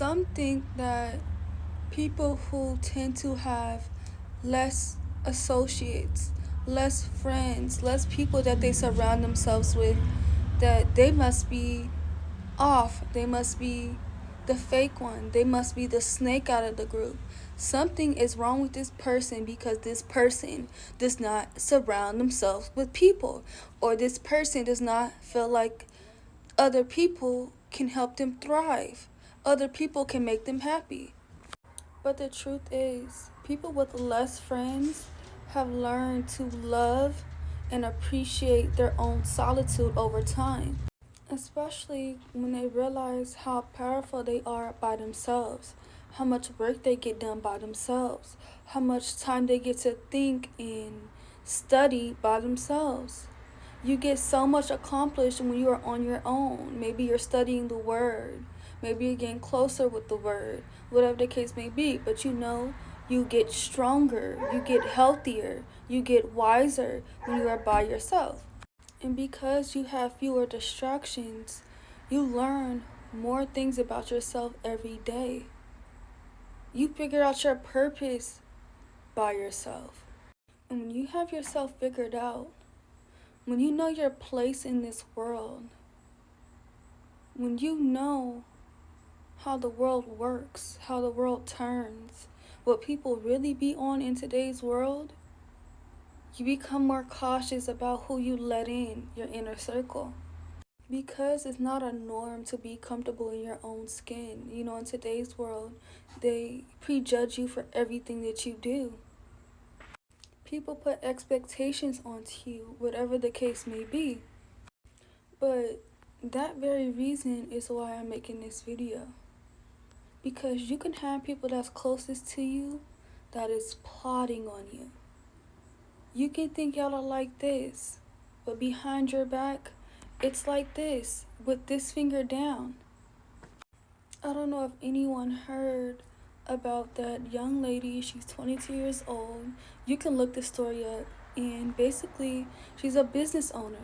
Some think that people who tend to have less associates, less friends, less people that they surround themselves with, that they must be off. They must be the fake one. They must be the snake out of the group. Something is wrong with this person because this person does not surround themselves with people, or this person does not feel like other people can help them thrive. Other people can make them happy. But the truth is, people with less friends have learned to love and appreciate their own solitude over time, especially when they realize how powerful they are by themselves, how much work they get done by themselves, how much time they get to think and study by themselves. You get so much accomplished when you are on your own. Maybe you're studying the word, maybe you're getting closer with the word, whatever the case may be, but you get stronger, you get healthier, you get wiser when you are by yourself. And because you have fewer distractions, you learn more things about yourself every day. You figure out your purpose by yourself. And when you have yourself figured out, when you know your place in this world, when you know how the world works, how the world turns, what people really be on in today's world, you become more cautious about who you let in your inner circle. Because it's not a norm to be comfortable in your own skin. You know, in today's world, they prejudge you for everything that you do. People put expectations onto you, whatever the case may be. But that very reason is why I'm making this video. Because you can have people that's closest to you that is plotting on you. You can think y'all are like this, but behind your back, it's like this, with this finger down. I don't know if anyone heard about that young lady. She's 22 years old. You can look the story up. And basically, she's a business owner.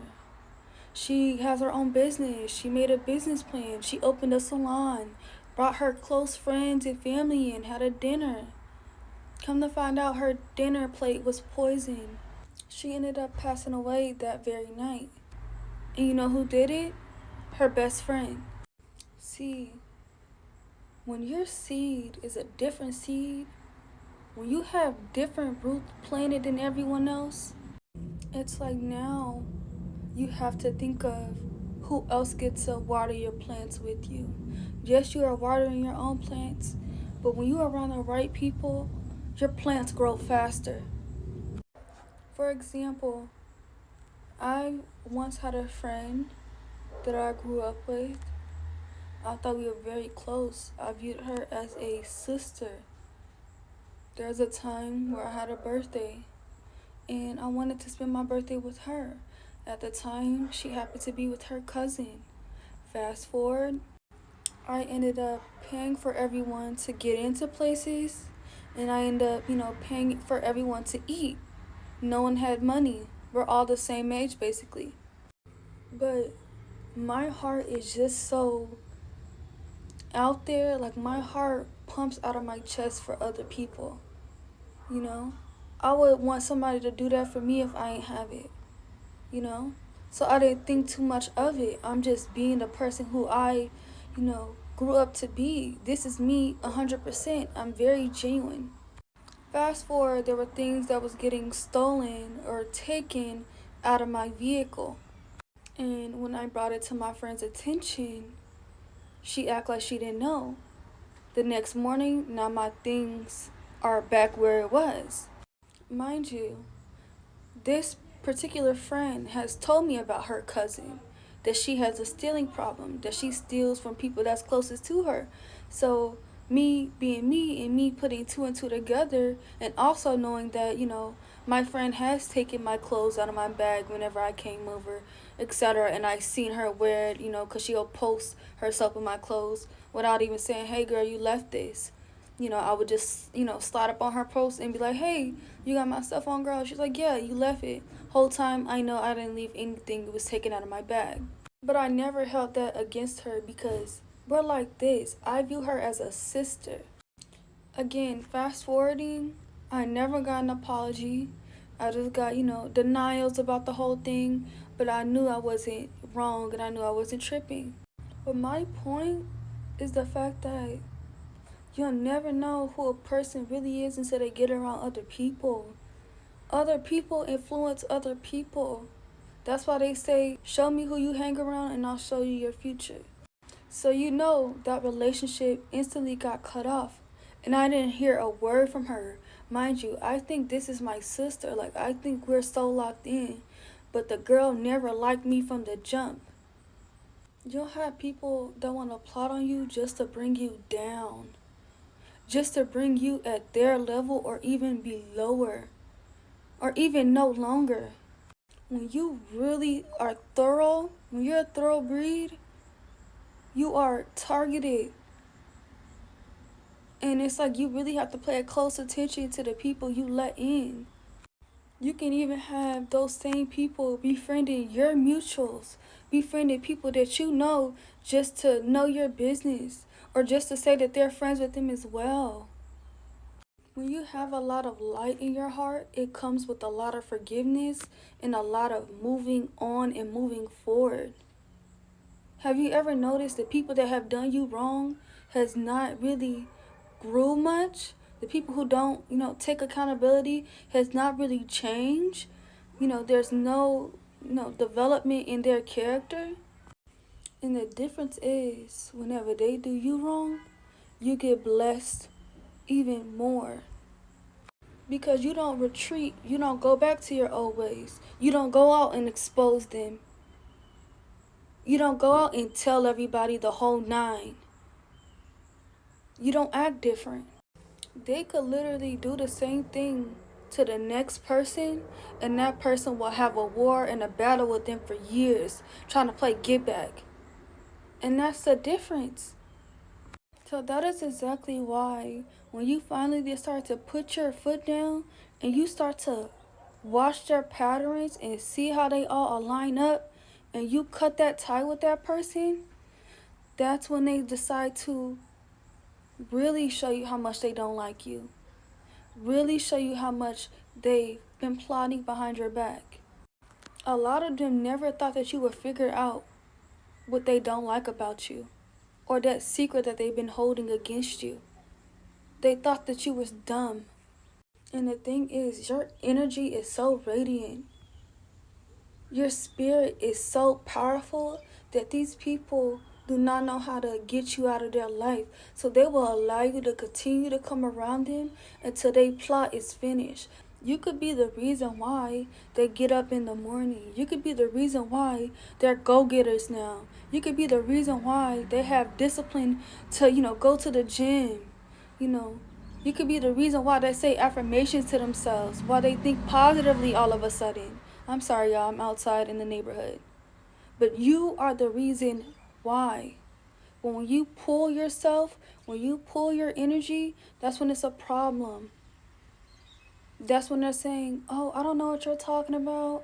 She has her own business. She made a business plan. She opened a salon, brought her close friends and family in, had a dinner. Come to find out, her dinner plate was poisoned. She ended up passing away that very night. And you know who did it? Her best friend. See, when your seed is a different seed, when you have different roots planted than everyone else, it's like now you have to think of who else gets to water your plants with you. Yes, you are watering your own plants, but when you are around the right people, your plants grow faster. For example, I once had a friend that I grew up with. I thought we were very close. I viewed her as a sister. There's a time where I had a birthday and I wanted to spend my birthday with her. At the time, she happened to be with her cousin. Fast forward, I ended up paying for everyone to get into places, and I ended up, paying for everyone to eat. No one had money. We're all the same age, basically. But my heart is just so out there. Like, my heart pumps out of my chest for other people. You know? I would want somebody to do that for me if I ain't have it. You know? So I didn't think too much of it. I'm just being the person who I, grew up to be. This is me 100%. I'm very genuine. Fast forward, there were things that was getting stolen or taken out of my vehicle. And when I brought it to my friend's attention, she acted like she didn't know. The next morning, now my things are back where it was. Mind you, this particular friend has told me about her cousin, that she has a stealing problem, that she steals from people that's closest to her. So me being me and me putting two and two together, and also knowing that, my friend has taken my clothes out of my bag whenever I came over, etc. And I seen her wear it, because she'll post herself in my clothes without even saying, hey girl, you left this. I would just, slide up on her post and be like, hey, you got my stuff on, girl? She's like, yeah, you left it. Whole time I know I didn't leave anything. It was taken out of my bag. But I never held that against her because We're like this. I view her as a sister. Again, fast forwarding, I never got an apology. I just got, denials about the whole thing, but I knew I wasn't wrong and I knew I wasn't tripping. But my point is the fact that you'll never know who a person really is until they get around other people. Other people influence other people. That's why they say, show me who you hang around and I'll show you your future. So that relationship instantly got cut off. And I didn't hear a word from her. Mind you, I think this is my sister. Like, I think we're so locked in. But the girl never liked me from the jump. You'll have people that want to plot on you just to bring you down. Just to bring you at their level or even be lower. Or even no longer. When you really are thorough, when you're a thorough breed, you are targeted. And it's like you really have to pay close attention to the people you let in. You can even have those same people befriending your mutuals, befriending people that you know just to know your business or just to say that they're friends with them as well. When you have a lot of light in your heart, it comes with a lot of forgiveness and a lot of moving on and moving forward. Have you ever noticed that people that have done you wrong has not really grew much? The people who don't, take accountability has not really changed. There's no, development in their character. And the difference is whenever they do you wrong, you get blessed even more. Because you don't retreat, you don't go back to your old ways. You don't go out and expose them. You don't go out and tell everybody the whole nine. You don't act different. They could literally do the same thing to the next person, and that person will have a war and a battle with them for years, trying to play get back. And that's the difference. So that is exactly why when you finally just start to put your foot down and you start to watch their patterns and see how they all align up, and you cut that tie with that person, that's when they decide to really show you how much they don't like you. Really show you how much they've been plotting behind your back. A lot of them never thought that you would figure out what they don't like about you or that secret that they've been holding against you. They thought that you was dumb. And the thing is, your energy is so radiant. Your spirit is so powerful that these people do not know how to get you out of their life. So they will allow you to continue to come around them until their plot is finished. You could be the reason why they get up in the morning. You could be the reason why they're go-getters now. You could be the reason why they have discipline to, go to the gym. You could be the reason why they say affirmations to themselves, why they think positively all of a sudden. I'm sorry, y'all, I'm outside in the neighborhood. But you are the reason why. When you pull yourself, when you pull your energy, that's when it's a problem. That's when they're saying, oh, I don't know what you're talking about.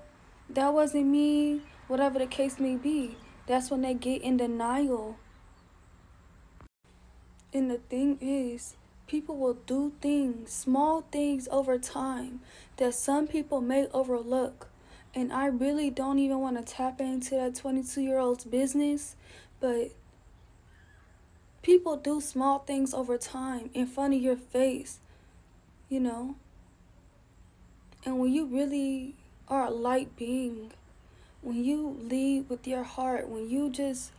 That wasn't me. Whatever the case may be. That's when they get in denial. And the thing is, people will do things, small things over time that some people may overlook. And I really don't even want to tap into that 22-year-old's business, but people do small things over time in front of your face, And when you really are a light being, when you lead with your heart, when you just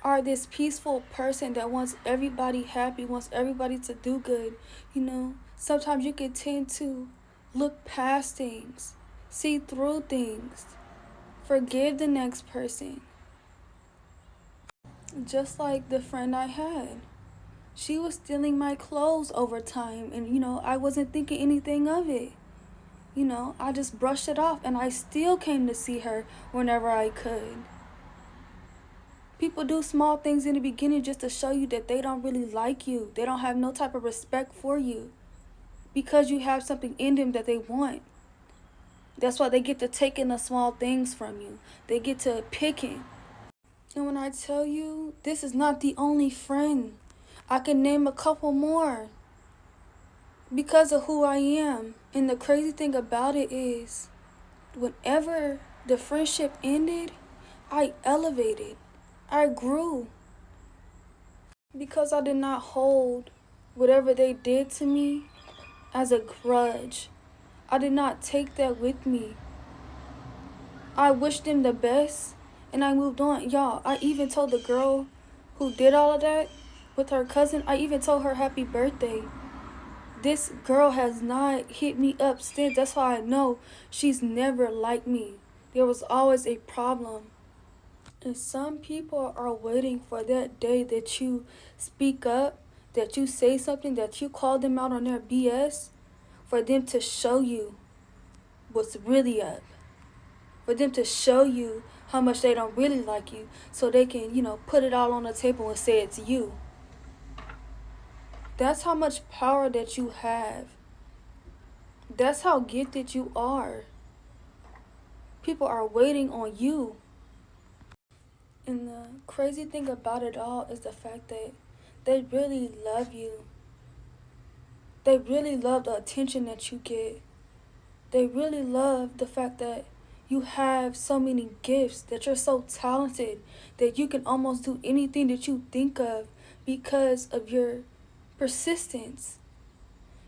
are this peaceful person that wants everybody happy, wants everybody to do good, sometimes you can tend to look past things, see through things, forgive the next person. Just like the friend I had. She was stealing my clothes over time, and I wasn't thinking anything of it. I just brushed it off, and I still came to see her whenever I could. People do small things in the beginning just to show you that they don't really like you. They don't have no type of respect for you because you have something in them that they want. That's why they get to taking the small things from you. They get to picking. And when I tell you, this is not the only friend. I can name a couple more because of who I am. And the crazy thing about it is, whenever the friendship ended, I elevated. I grew. Because I did not hold whatever they did to me as a grudge. I did not take that with me. I wished them the best and I moved on. Y'all, I even told the girl who did all of that with her cousin, I even told her happy birthday. This girl has not hit me up since. That's why I know she's never liked me. There was always a problem. And some people are waiting for that day that you speak up, that you say something, that you call them out on their BS, for them to show you what's really up. For them to show you how much they don't really like you, so they can, put it all on the table and say it's you. That's how much power that you have. That's how gifted you are. People are waiting on you. And the crazy thing about it all is the fact that they really love you. They really love the attention that you get. They really love the fact that you have so many gifts, that you're so talented, that you can almost do anything that you think of because of your persistence,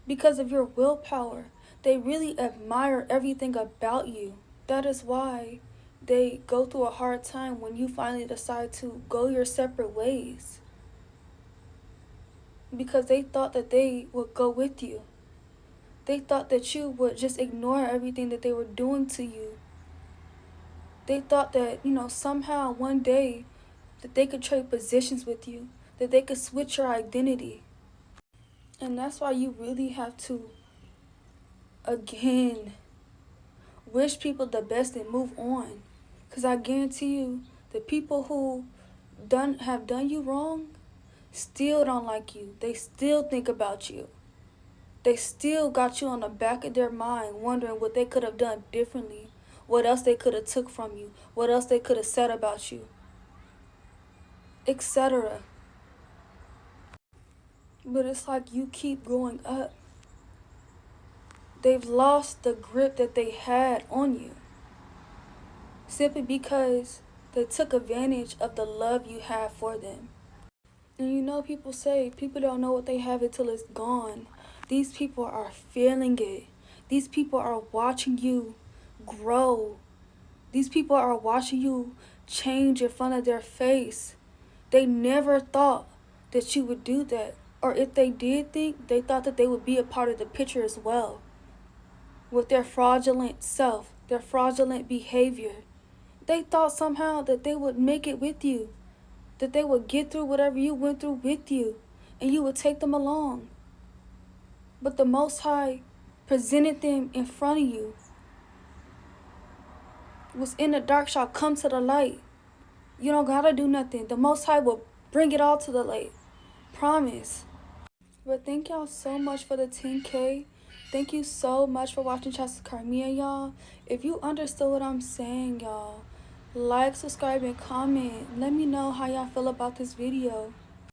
because of your willpower. They really admire everything about you. That is why they go through a hard time when you finally decide to go your separate ways. Because they thought that they would go with you. They thought that you would just ignore everything that they were doing to you. They thought that, somehow one day that they could trade positions with you, that they could switch your identity. And that's why you really have to, again, wish people the best and move on. Because I guarantee you, the people who have done you wrong still don't like you. They still think about you. They still got you on the back of their mind, wondering what they could have done differently, what else they could have took from you, what else they could have said about you, etc. But it's like you keep growing up. They've lost the grip that they had on you, simply because they took advantage of the love you have for them. And people say people don't know what they have until it's gone. These people are feeling it. These people are watching you grow. These people are watching you change in front of their face. They never thought that you would do that. Or if they did think, they thought that they would be a part of the picture as well. With their fraudulent self, their fraudulent behavior. They thought somehow that they would make it with you. That they would get through whatever you went through with you, and you would take them along. But the Most High presented them in front of you. What's in the dark shall come to the light. You don't gotta do nothing. The Most High will bring it all to the light. Promise. But thank y'all so much for the 10K. Thank you so much for watching Chassis Carmia, y'all. If you understood what I'm saying, y'all, like, subscribe, and comment. Let me know how y'all feel about this video.